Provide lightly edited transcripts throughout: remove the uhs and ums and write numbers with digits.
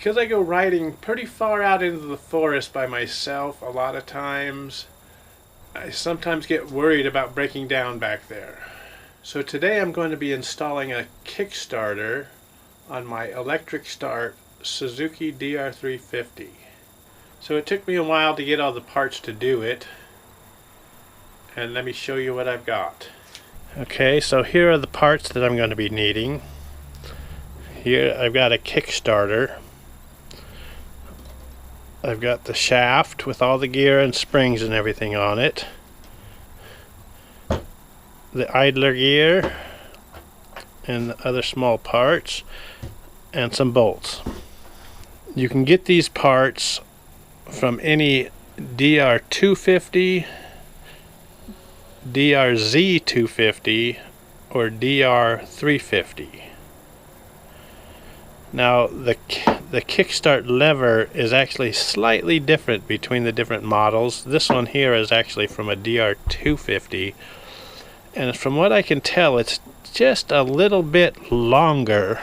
Because I go riding pretty far out into the forest by myself a lot of times, I sometimes get worried about breaking down back there. So today I'm going to be installing a kickstarter on my electric start Suzuki DR350. So it took me a while to get all the parts to do it, and let me show you what I've got. Okay, so here are the parts that I'm going to be needing. Here I've got a kickstarter. I've got the shaft with all the gear and springs and everything on it. The idler gear and the other small parts and some bolts. You can get these parts from any DR250, DRZ250 or DR350. Now the kickstart lever is actually slightly different between the different models. This one here is actually from a DR250, and from what I can tell it's just a little bit longer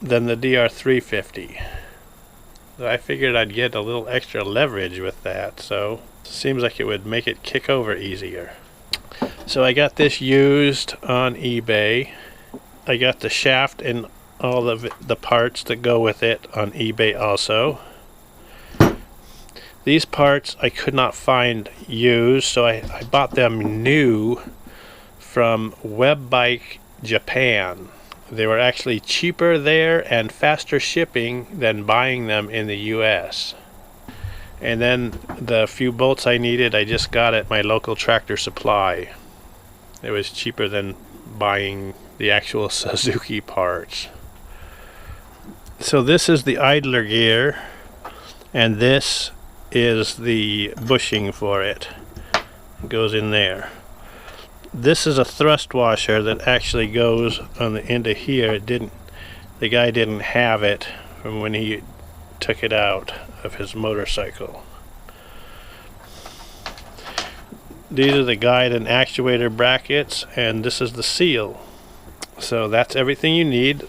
than the DR350. I figured I'd get a little extra leverage with that, so it seems like it would make it kick over easier. So I got this used on eBay. I got the shaft and all of the parts that go with it on eBay also. These parts I could not find used, so I bought them new from New-Webike-Japan. They were actually cheaper there and faster shipping than buying them in the US. And then the few bolts I needed I just got at my local Tractor Supply. It was cheaper than buying the actual Suzuki parts. So this is the idler gear, and this is the bushing for it. It goes in there. This is a thrust washer that actually goes on the end of here. The guy didn't have it from when he took it out of his motorcycle. These are the guide and actuator brackets, and this is the seal. So that's everything you need.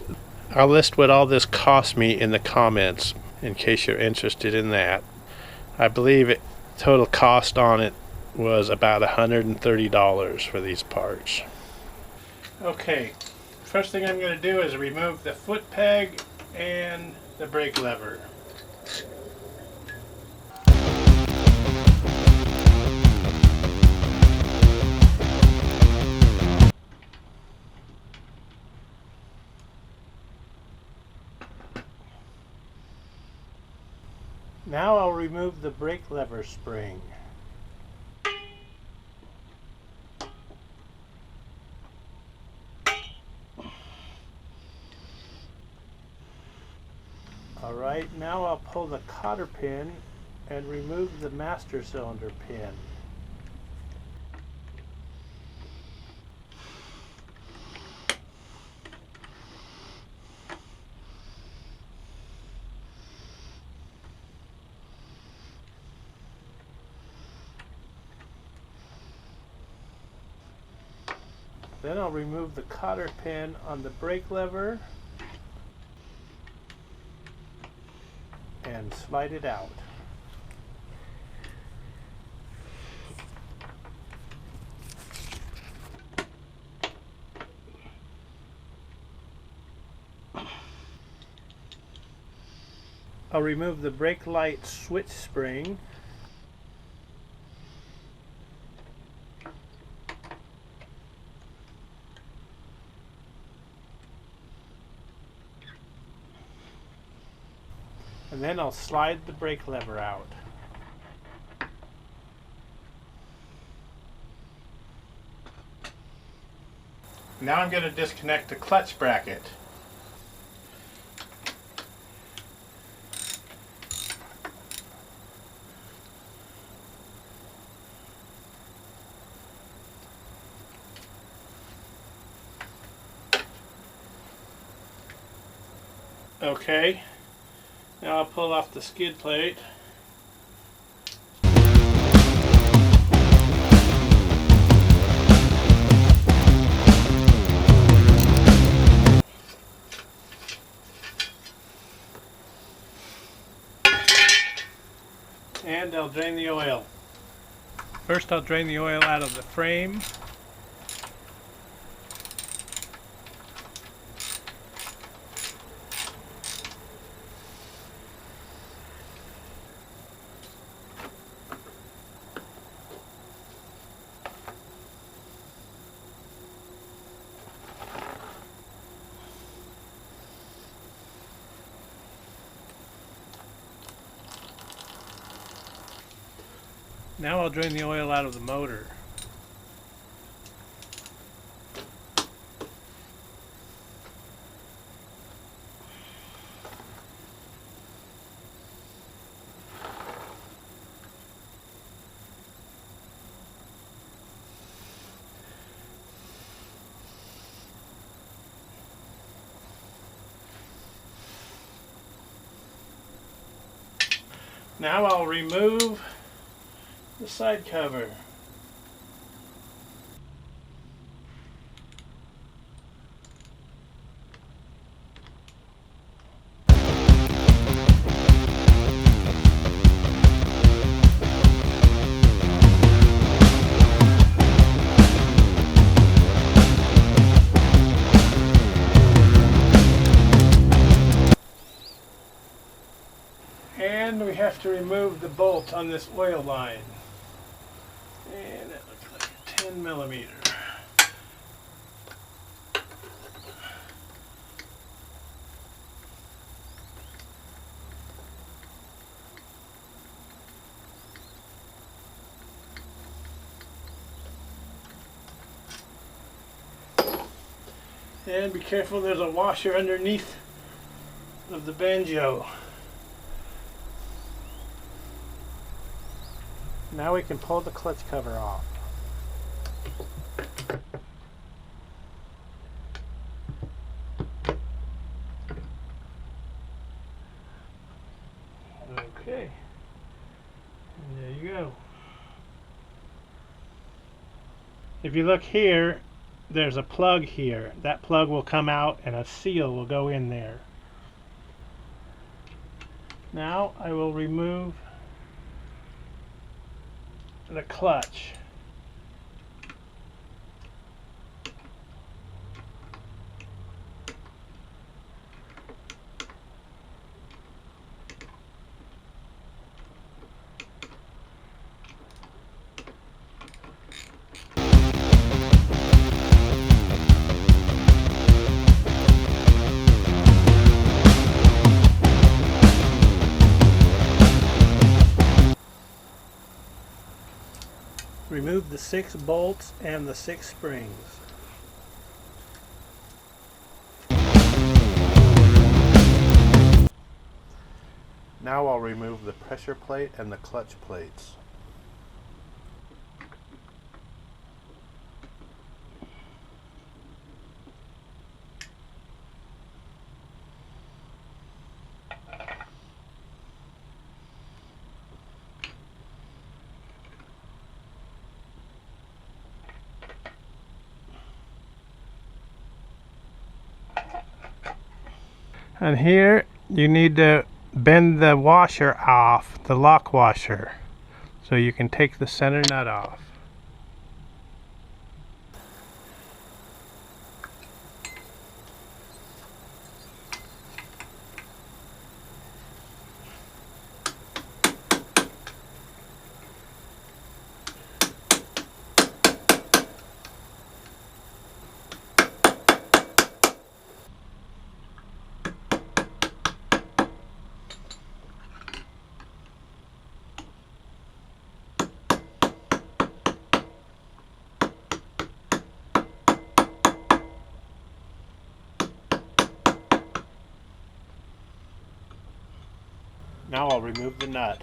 I'll list what all this cost me in the comments in case you're interested in that. I believe it total cost on it was about $130 for these parts. Okay, first thing I'm going to do is remove the foot peg and the brake lever. Now I'll remove the brake lever spring. Alright, now I'll pull the cotter pin and remove the master cylinder pin. Then I'll remove the cotter pin on the brake lever and slide it out. I'll remove the brake light switch spring. And then I'll slide the brake lever out. Now I'm going to disconnect the clutch bracket. Okay. Now I'll pull off the skid plate. And I'll drain the oil. First I'll drain the oil out of the frame. Now I'll drain the oil out of the motor. Now I'll remove the side cover. And we have to remove the bolt on this oil line. And that looks like a 10 millimeter. And be careful, there's a washer underneath of the banjo. Now we can pull the clutch cover off. Okay, and there you go. If you look here, there's a plug here. That plug will come out and a seal will go in there. Now I will remove the clutch. Remove the 6 bolts and the 6 springs. Now I'll remove the pressure plate and the clutch plates. And here you need to bend the washer off, the lock washer, so you can take the center nut off. Now I'll remove the nut.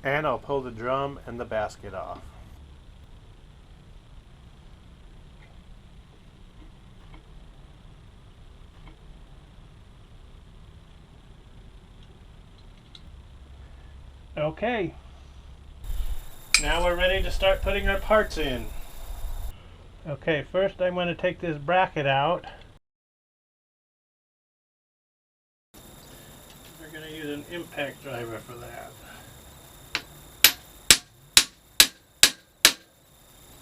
And I'll pull the drum and the basket off. Okay, now we're ready to start putting our parts in. Okay, first I'm going to take this bracket out. We're going to use an impact driver for that.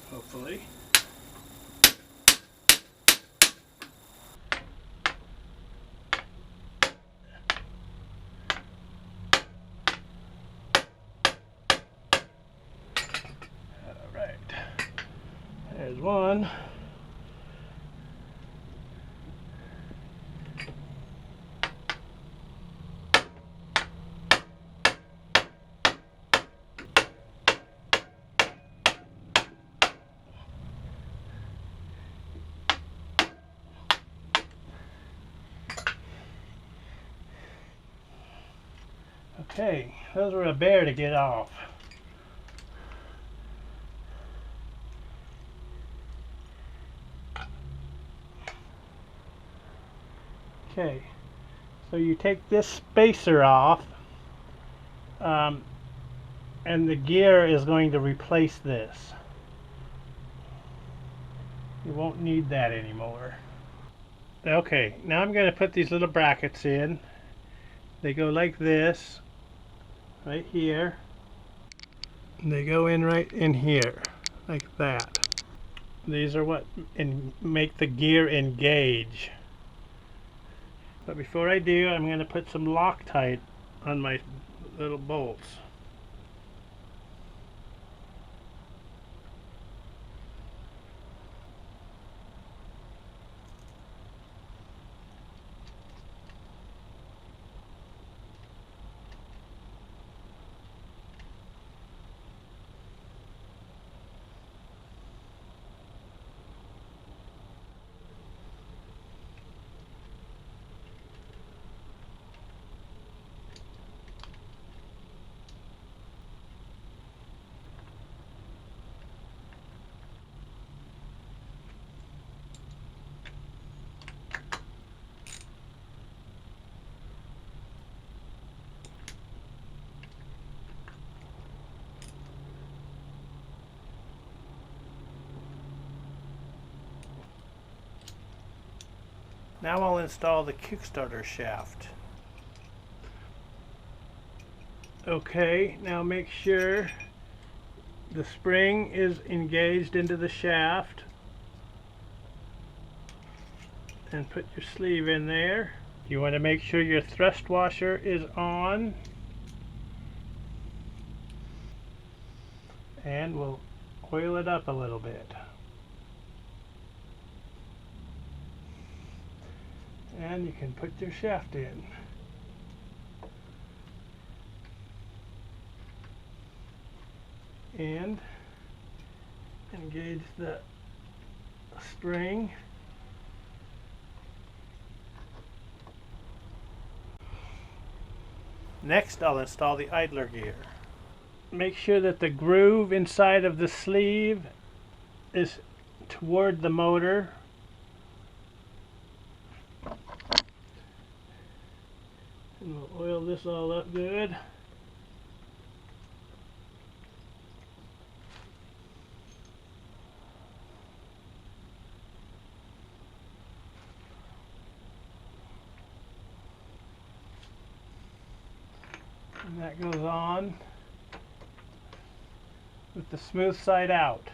Hopefully. Alright, there's one. Okay, those were a bear to get off. Okay, so you take this spacer off, and the gear is going to replace this. You won't need that anymore. Okay, now I'm going to put these little brackets in. They go like this, right here. And they go in right in here, like that. These are what make the gear engage. But before I do, I'm going to put some Loctite on my little bolts. Now I'll install the kickstarter shaft. Okay, now make sure the spring is engaged into the shaft. And put your sleeve in there. You want to make sure your thrust washer is on. And we'll oil it up a little bit. And you can put your shaft in. And engage the spring. Next, I'll install the idler gear. Make sure that the groove inside of the sleeve is toward the motor. And we'll oil this all up good. And that goes on with the smooth side out.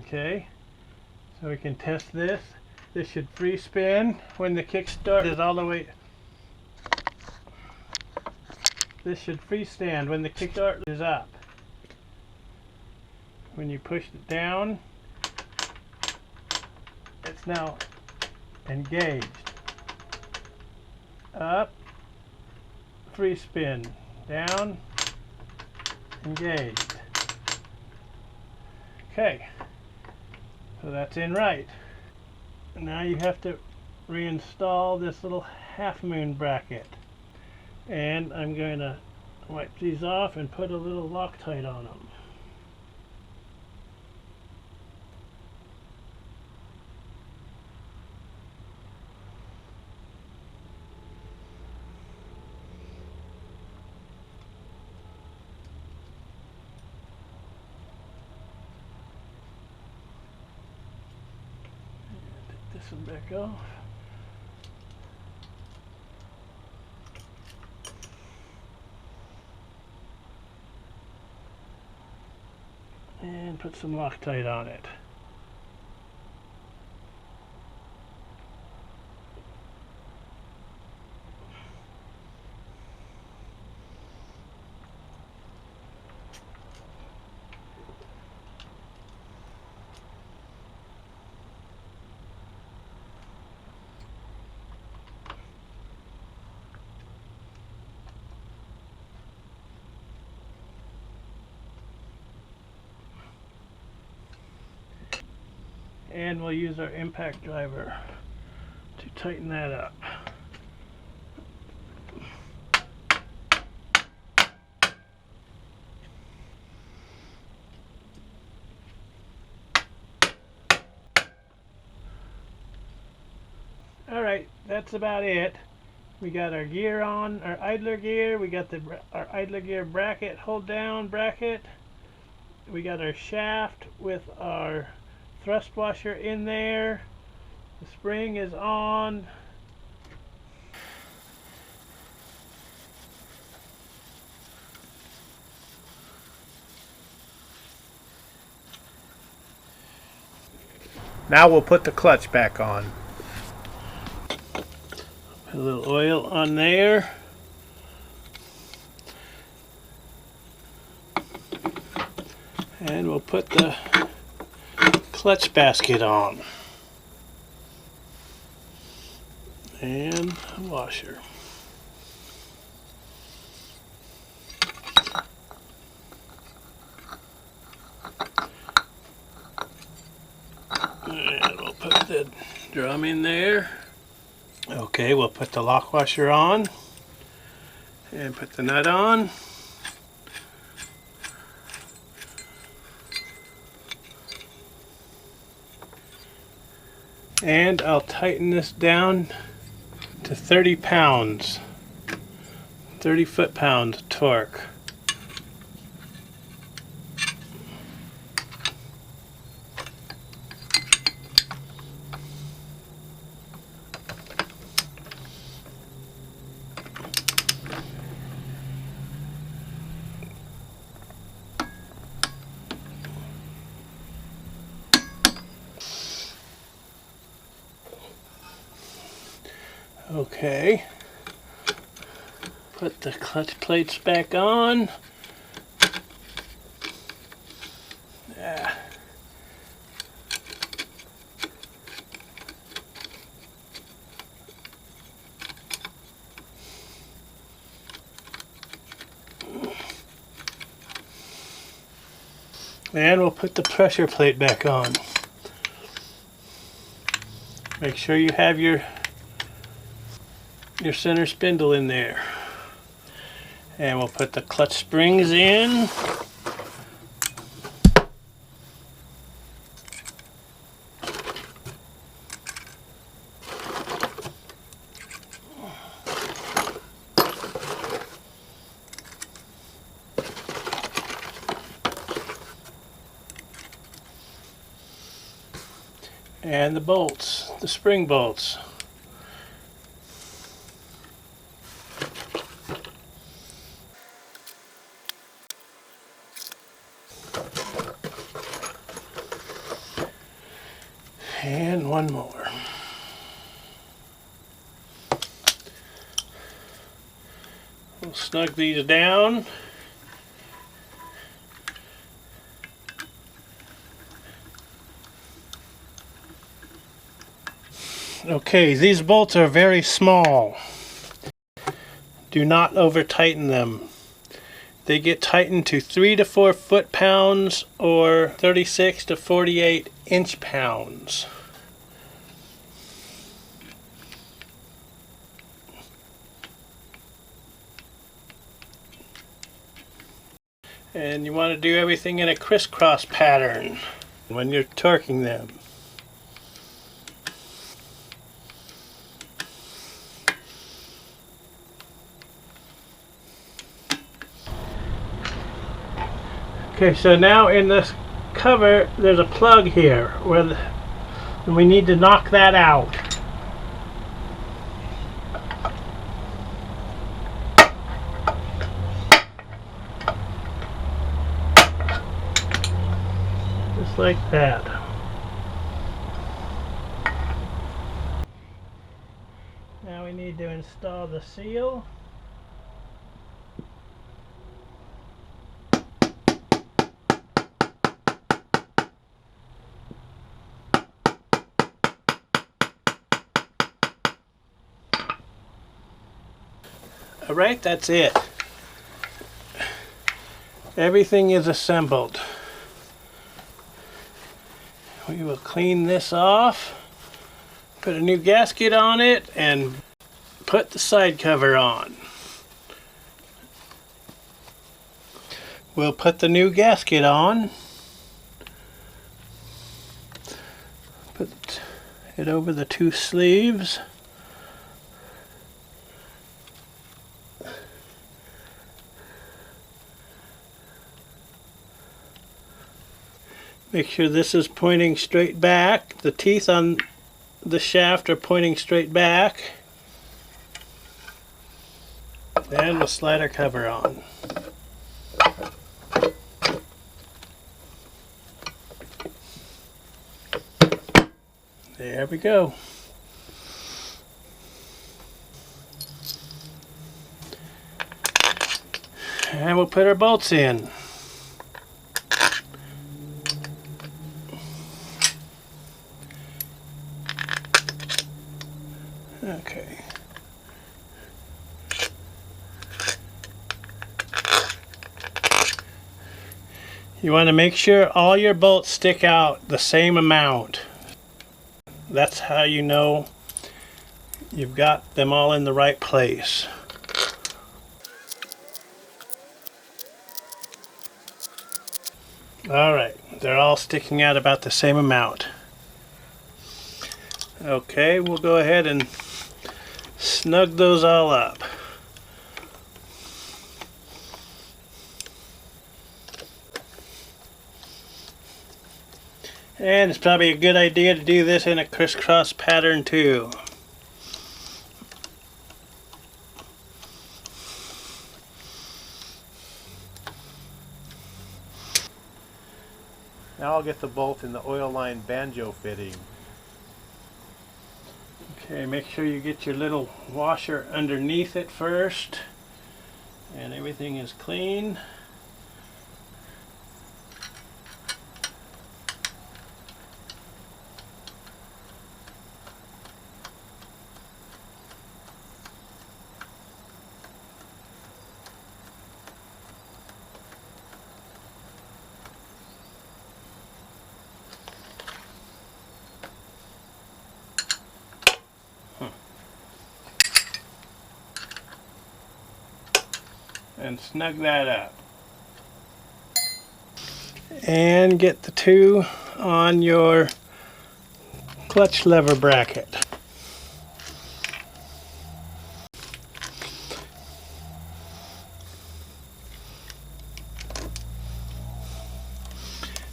Okay, so we can test this. This should free spin when the kickstart is all the way. This should freestand when the kickstart is up. When you push it down, it's now engaged. Up, free spin, down, engaged. Okay, so that's in right. Now you have to reinstall this little half moon bracket. And I'm going to wipe these off and put a little Loctite on them. this back off. And put some Loctite on it. And we'll use our impact driver to tighten that up. Alright, that's about it. We got our gear on, our idler gear, we got our idler gear bracket, hold down bracket. We got our shaft with our thrust washer in there. The spring is on. Now we'll put the clutch back on. Put a little oil on there. And we'll put the clutch basket on. And a washer. And we'll put the drum in there. Okay, we'll put the lock washer on. And put the nut on. And I'll tighten this down to 30 pounds, 30 foot-pound torque. Okay, put the clutch plates back on. Yeah. And we'll put the pressure plate back on. Make sure you have your center spindle in there. And we'll put the clutch springs in. And the bolts, the spring bolts. And one more. We'll snug these down. Okay, these bolts are very small. Do not over tighten them. They get tightened to 3 to 4 foot-pounds or 36 to 48 inch-pounds. And you want to do everything in a crisscross pattern when you're torquing them. Okay, so now in this cover there's a plug here where And we need to knock that out. Just like that. Now we need to install the seal. Alright, that's it. Everything is assembled. We will clean this off, put a new gasket on it, and put the side cover on. We'll put the new gasket on, put it over the two sleeves. Make sure this is pointing straight back. The teeth on the shaft are pointing straight back. And we'll slide our cover on. There we go. And we'll put our bolts in. Okay. You want to make sure all your bolts stick out the same amount. That's how you know you've got them all in the right place. Alright, they're all sticking out about the same amount. Okay, we'll go ahead and snug those all up. And it's probably a good idea to do this in a crisscross pattern too. Now I'll get the bolt in the oil line banjo fitting. Okay, make sure you get your little washer underneath it first, and everything is clean. And snug that up. And get the two on your clutch lever bracket.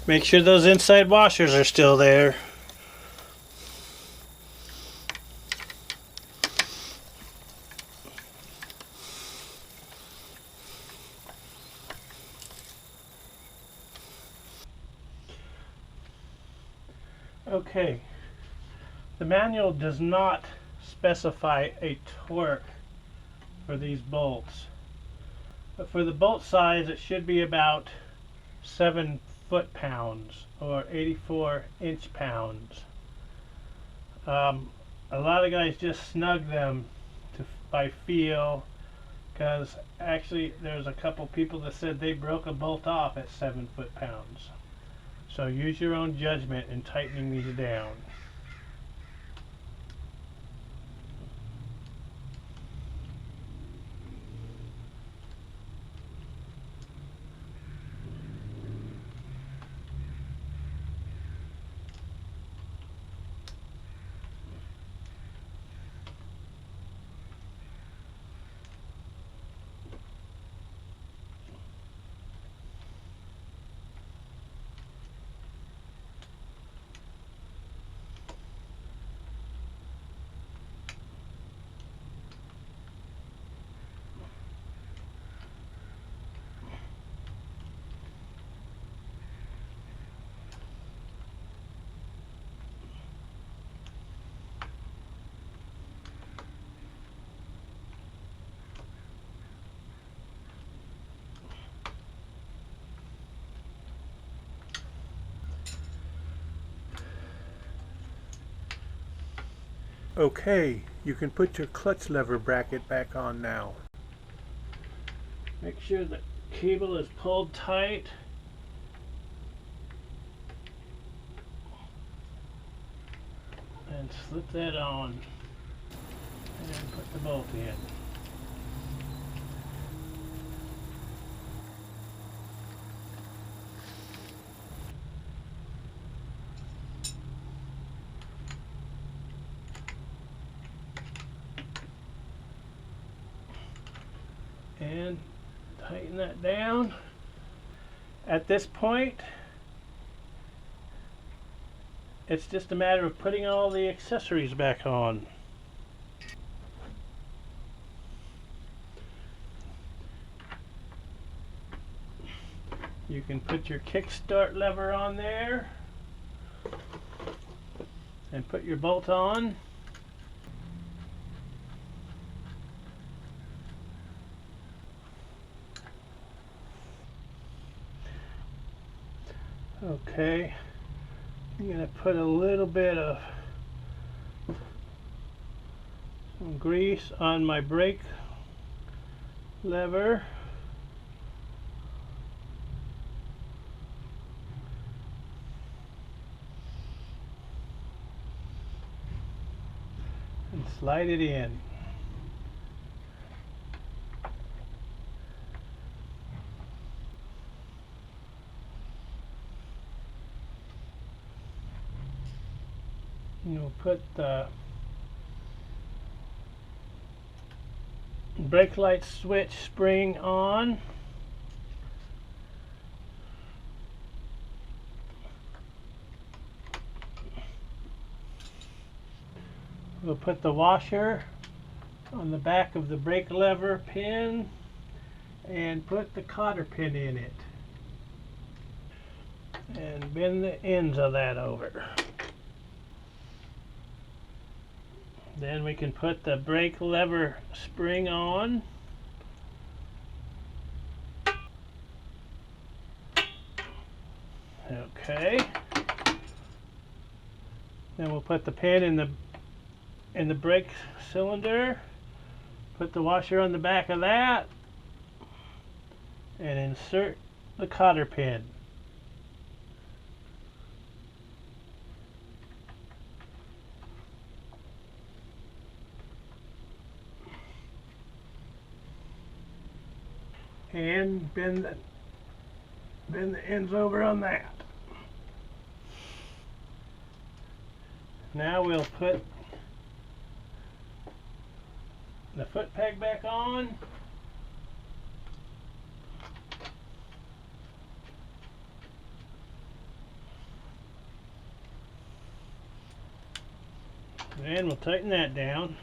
Make sure those inside washers are still there. Okay, the manual does not specify a torque for these bolts, but for the bolt size it should be about 7 foot-pounds or 84 inch-pounds. A lot of guys just snug them by feel, because actually there's a couple people that said they broke a bolt off at 7 foot-pounds. So use your own judgment in tightening these down. Okay, you can put your clutch lever bracket back on now. Make sure the cable is pulled tight. And slip that on. And then put the bolt in. And tighten that down. At this point, it's just a matter of putting all the accessories back on. You can put your kickstart lever on there and put your bolt on. Okay, I'm going to put a little bit of some grease on my brake lever. And slide it in. You'll put the brake light switch spring on. We'll put the washer on the back of the brake lever pin and put the cotter pin in it. And bend the ends of that over. Then we can put the brake lever spring on. Okay. Then we'll put the pin in the brake cylinder. Put the washer on the back of that and insert the cotter pin. And bend the ends over on that. Now we'll put the foot peg back on. And we'll tighten that down.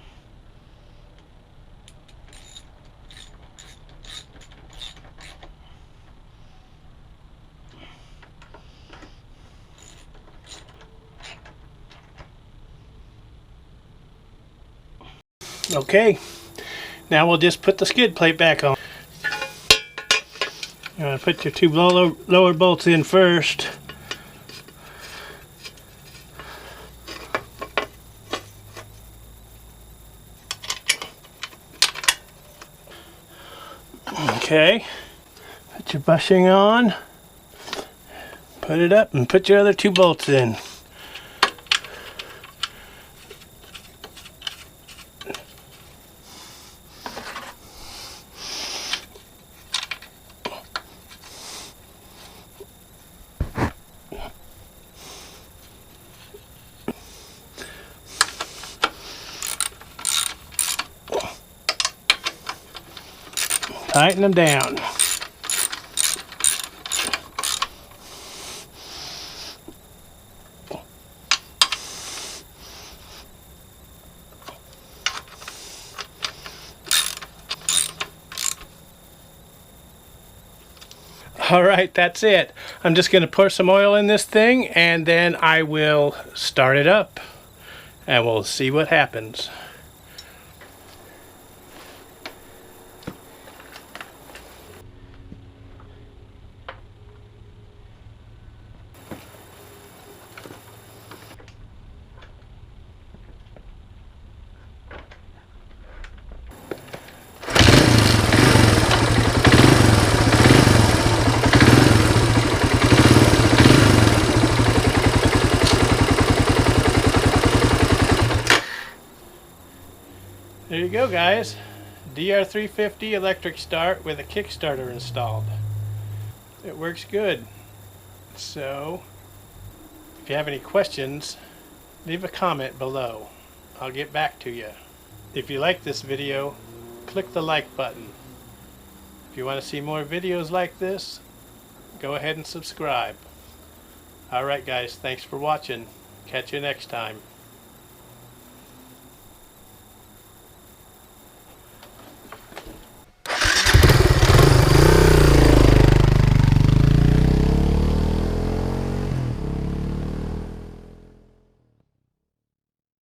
Okay, now we'll just put the skid plate back on. You're going to put your two lower bolts in first. Okay, put your bushing on, put it up and put your other two bolts in. Tighten them down. All right, that's it. I'm just going to pour some oil in this thing and then I will start it up and we'll see what happens. you go, guys. DR350 electric start with a kickstarter installed. It works good. So if you have any questions, leave a comment below. I'll get back to you. If you like this video, click the like button. If you want to see more videos like this, go ahead and subscribe. Alright guys, thanks for watching. Catch you next time.